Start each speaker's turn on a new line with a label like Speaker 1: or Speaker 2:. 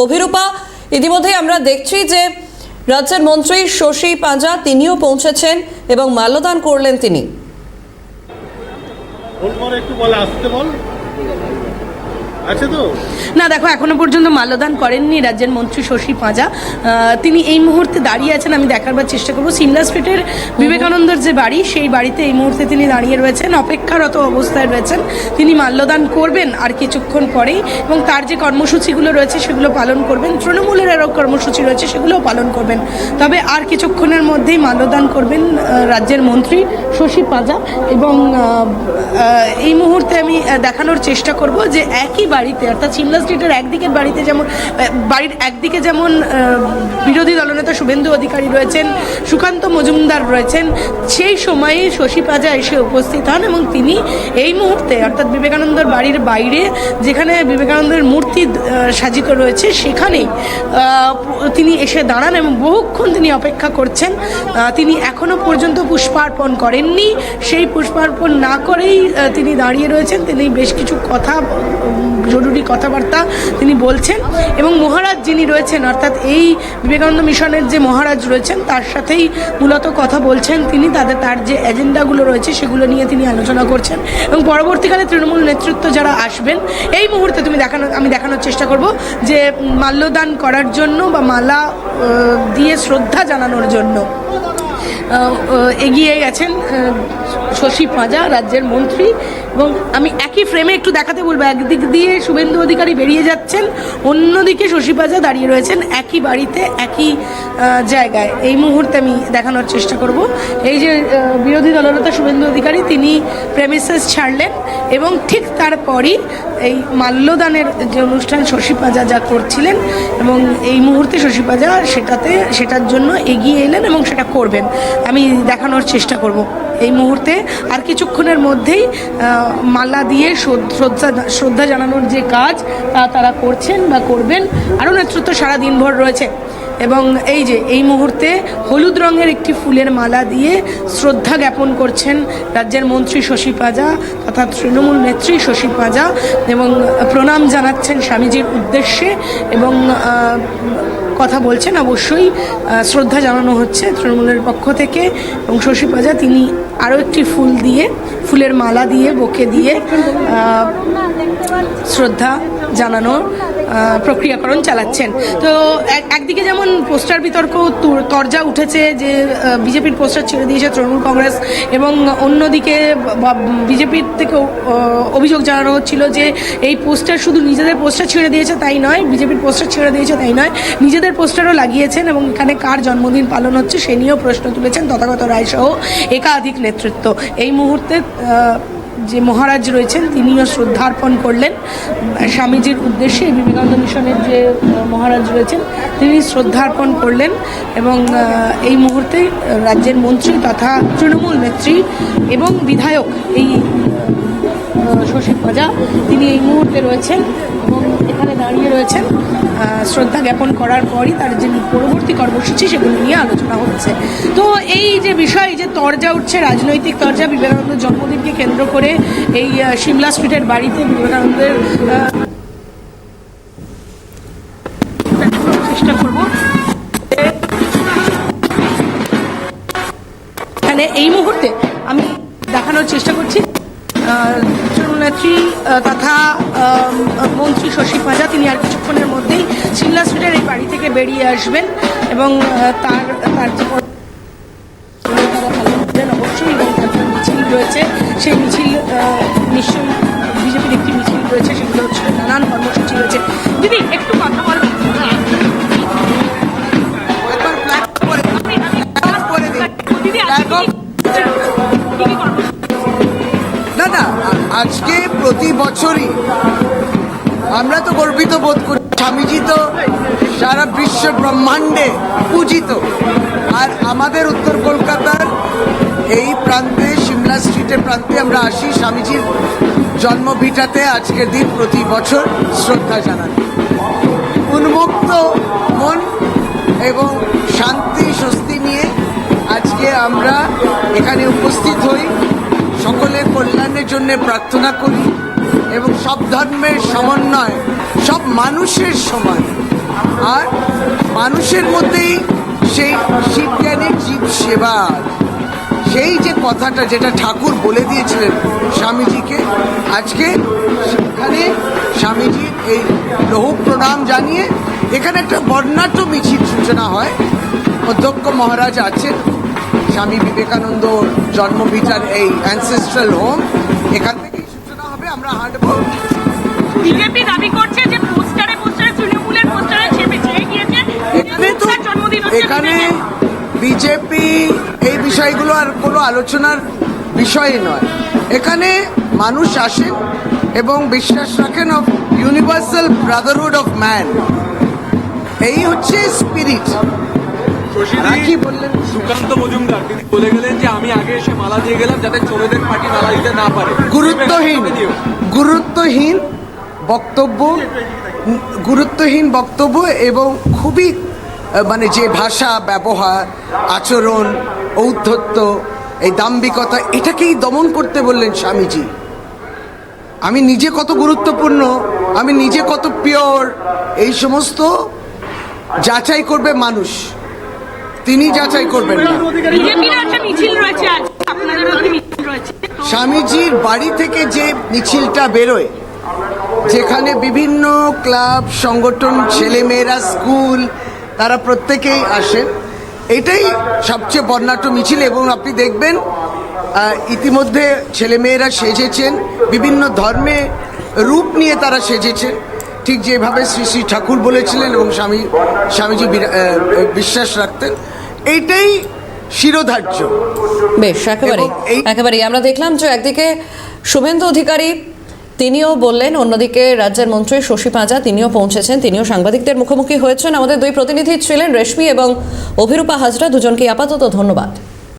Speaker 1: অভিরূপা, ইতিমধ্যেই আমরা দেখছি যে রাজ্যের মন্ত্রী শশী পাঁজা তিনিও পৌঁছেছেন এবং মাল্যদান করলেন তিনি।
Speaker 2: না দেখো, এখনো পর্যন্ত মাল্যদান করেননি রাজ্যের মন্ত্রী শশী পাঁজা। তিনি এই মুহূর্তে দাঁড়িয়ে আছেন, আমি দেখাবার চেষ্টা করবো। সিমলা স্ট্রিটের বিবেকানন্দর যে বাড়ি, সেই বাড়িতে এই মুহূর্তে তিনি দাঁড়িয়ে রয়েছেন, অপেক্ষারত অবস্থায় রয়েছেন। তিনি মাল্যদান করবেন আর কিছুক্ষণ পরেই, এবং তার যে কর্মসূচিগুলো রয়েছে সেগুলো পালন করবেন। তৃণমূলের আরও কর্মসূচি রয়েছে সেগুলোও পালন করবেন। তবে আর কিছুক্ষণের মধ্যেই মাল্যদান করবেন রাজ্যের মন্ত্রী শশী পাঁজা। এবং এই মুহূর্তে আমি দেখানোর চেষ্টা করব যে একই বাড়িতে, অর্থাৎ সিমলা স্ট্রিটের একদিকের বাড়িতে যেমন বাড়ির একদিকে যেমন বিরোধী দলনেতা শুভেন্দু অধিকারী রয়েছেন, সুকান্ত মজুমদার রয়েছেন, সেই সময়ে শশী পাঁজা এসে উপস্থিত হন এবং তিনি এই মুহূর্তে, অর্থাৎ বিবেকানন্দর বাড়ির বাইরে যেখানে বিবেকানন্দের মূর্তি সাজিত রয়েছে সেখানেই তিনি এসে দাঁড়ান এবং বহুক্ষণ তিনি অপেক্ষা করছেন। তিনি এখনও পর্যন্ত পুষ্পার্পণ করেননি। সেই পুষ্পার্পণ না করেই তিনি দাঁড়িয়ে রয়েছেন। তিনি বেশ কিছু কথা, জরুরি কথাবার্তা তিনি বলছেন এবং মহারাজ যিনি রয়েছেন, অর্থাৎ এই বিবেকানন্দ মিশনের যে মহারাজ রয়েছেন তার সাথেই মূলত কথা বলছেন তিনি। তার যে এজেন্ডাগুলো রয়েছে সেগুলো নিয়ে তিনি আলোচনা করছেন এবং পরবর্তীকালে তৃণমূল নেতৃত্ব যারা আসবেন, এই মুহূর্তে আমি দেখানোর চেষ্টা করব যে মাল্যদান করার জন্য বা মালা দিয়ে শ্রদ্ধা জানানোর জন্য এগিয়ে গেছেন শশী পাঁজা রাজ্যের মন্ত্রী। এবং আমি একই ফ্রেমে একটু দেখাতে বলবো, একদিক দিয়ে শুভেন্দু অধিকারী বেরিয়ে যাচ্ছেন, অন্যদিকে শশী পাঁজা দাঁড়িয়ে রয়েছেন একই বাড়িতে একই জায়গায়। এই মুহূর্তে আমি দেখানোর চেষ্টা করব। এই যে বিরোধী দলনেতা শুভেন্দু অধিকারী, তিনি প্রেমিসেস ছাড়লেন এবং ঠিক তারপরই এই মাল্যদানের যে অনুষ্ঠান শশী পাঁজা যা করছিলেন, এবং এই মুহূর্তে শশী পাঁজা সেটার জন্য এগিয়ে এলেন এবং সেটা করবেন। আমি দেখানোর চেষ্টা করব। এই মুহূর্তে আর কিছুক্ষণের মধ্যেই মালা দিয়ে শ্রদ্ধা জানানোর যে কাজ তারা করছেন বা করবেন। আরও নেতৃত্ব সারা দিনভর রয়েছে এবং এই মুহূর্তে হলুদ রঙের একটি ফুলের মালা দিয়ে শ্রদ্ধা জ্ঞাপন করছেন রাজ্যের মন্ত্রী শশী পাঁজা তথা তৃণমূল নেত্রী শশী পাঁজা, এবং প্রণাম জানাচ্ছেন স্বামীজির উদ্দেশ্যে এবং কথা বলছেন। অবশ্যই শ্রদ্ধা জানানো হচ্ছে তৃণমূলের পক্ষ থেকে এবং শশী পাঁজা তিনি আরও একটি ফুলের মালা দিয়ে বুকে দিয়ে শ্রদ্ধা জানানোর প্রক্রিয়াকরণ চালাচ্ছেন। তো একদিকে যেমন পোস্টার বিতর্ক তরজা উঠেছে যে বিজেপির পোস্টার ছেড়ে দিয়েছে তৃণমূল কংগ্রেস, এবং অন্যদিকে বিজেপির থেকে অভিযোগ জানানো হচ্ছিল যে এই পোস্টার শুধু নিজেদের পোস্টার ছেড়ে দিয়েছে তাই নয়, বিজেপির পোস্টার ছেড়ে দিয়েছে তাই নয়, নিজেদের পোস্টারও লাগিয়েছেন এবং এখানে কার জন্মদিন পালন হচ্ছে সে নিয়েও প্রশ্ন তুলেছেন তথাগত রায় সহ একাধিক নেতৃত্ব। এই মুহূর্তে যে মহারাজ রয়েছেন তিনিও শ্রদ্ধার্পণ করলেন স্বামীজির উদ্দেশ্যে। বিবেকানন্দ মিশনের যে মহারাজ রয়েছেন তিনি শ্রদ্ধার্পণ করলেন এবং এই মুহূর্তে রাজ্যের মন্ত্রী তথা তৃণমূল নেত্রী এবং বিধায়ক এই শশী পাঁজা তিনি এই মুহূর্তে রয়েছেন এবং এখানে দাঁড়িয়ে রয়েছেন। শ্রদ্ধা জ্ঞাপন করার পরই তার যে পরবর্তী কর্মসূচি সেগুলো নিয়ে আলোচনা হচ্ছে। তো এই যে বিষয়, যে তরজা উঠছে, রাজনৈতিক তরজা বিবেকানন্দের জন্মদিনকে কেন্দ্র করে এই সিমলা স্ট্রিটের বাড়িতে বিবেকানন্দের চেষ্টা করব এখানে এই মুহূর্তে আমি দেখানোর চেষ্টা করছি নেত্রী তথা মন্ত্রী শশী পাঁজা তিনি আর কিছুক্ষণের মধ্যেই সিমলা স্ট্রিটের এই বাড়ি থেকে বেরিয়ে আসবেন এবং তার যে অবশ্যই মিছিল রয়েছে সেই মিছিল নিশ্চয়ই বিজেপির একটি মিছিল রয়েছে, সেগুলো হচ্ছে নানান কর্মসূচি রয়েছে। দিদি একটু কথা বলবেন?
Speaker 3: আজকে প্রতি বছরই আমরা তো গর্বিত বোধ করি, স্বামীজি তো সারা বিশ্ব ব্রহ্মাণ্ডে পূজিত, আর আমাদের উত্তর কলকাতার এই প্রান্তে সিমলা স্ট্রিটের প্রান্তে আমরা আসি স্বামীজির জন্মভিটাতে আজকের দিন প্রতি বছর শ্রদ্ধা জানান। উন্মুক্ত মন এবং শান্তি স্বস্তি নিয়ে আজকে আমরা এখানে উপস্থিত হই, সকলের কল্যাণের জন্য প্রার্থনা করি এবং সব ধর্মের সমন্বয়, সব মানুষের সমান আর মানুষের মধ্যেই সেই শিবজ্ঞানের জীব সেবা, সেই যে কথাটা যেটা ঠাকুর বলে দিয়েছিলেন স্বামীজিকে, আজকে সেখানে স্বামীজির এই লৌহ প্রণাম জানিয়ে এখানে একটা বর্ণাঢ্য মিছিল সূচনা হয়। অধ্যক্ষ মহারাজ আছেন, স্বামী বিবেকানন্দ জন্মভিটার এই অ্যানসেস্ট্রাল হোম, এখান থেকেই সূচনা হবে। আমরা হাঁটবো।
Speaker 4: বিজেপি দাবি করছে যে পোস্টারে তৃণমূলের পোস্টারে ছেপে গিয়েছে।
Speaker 3: এখানে তো
Speaker 4: জন্মদিন হচ্ছে
Speaker 3: এখানে বিজেপি এই বিষয়গুলো আর কোনো আলোচনার বিষয় নয়। এখানে মানুষ আসেন এবং বিশ্বাস রাখেন of universal Brotherhood of man, এই হচ্ছে স্পিরিট। কি বললেন
Speaker 5: সুকান্ত মজুমদার তিনি বলে গেলেন যে আমি আগে এসে মালা দিয়ে গেলাম যাতে চোরেদের পার্টি মালা দিতে না পারে।
Speaker 3: গুরুত্বহীন বক্তব্য এবং খুবই মানে যে ভাষা ব্যবহার, আচরণ, ঔদ্ধত্য, এই দাম্ভিকতা, এটাকেই দমন করতে বললেন স্বামীজি। আমি নিজে কত গুরুত্বপূর্ণ, আমি নিজে কত পিওর, এই সমস্ত যাচাই করবে মানুষ, তিনি যাচাই করবেন না।
Speaker 4: বিজেপির একটা মিছিল রয়েছে আজ, আপনাদেরও একটা মিছিল রয়েছে।
Speaker 3: স্বামীজির বাড়ি থেকে যে মিছিলটা বেরোয়, যেখানে বিভিন্ন ক্লাব সংগঠন, ছেলেমেয়েরা, স্কুল, তারা প্রত্যেকেই আসেন, এটাই সবচেয়ে বর্ণাঢ্য মিছিল। এবং আপনি দেখবেন ইতিমধ্যে ছেলেমেয়েরা সেজেছেন, বিভিন্ন ধর্মে রূপ নিয়ে তারা সেজেছেন, ঠিক যেভাবে শ্রী শ্রী ঠাকুর বলেছিলেন এবং স্বামীজি বিশ্বাস রাখতেন, এইটাই শিরোধার্য।
Speaker 1: বেশ,
Speaker 3: এবং
Speaker 1: একেবারেই আমরা দেখলাম যে একদিকে শুভেন্দু অধিকারী তিনিও বললেন, অন্যদিকে রাজ্যের মন্ত্রী শশী পাঁজা তিনিও পৌঁছেছেন, তিনিও সাংবাদিকদের মুখোমুখি হয়েছেন। আমাদের দুই প্রতিনিধি ছিলেন রেশমি এবং অভিরূপা হাজরা, দুজনকে আপাতত ধন্যবাদ।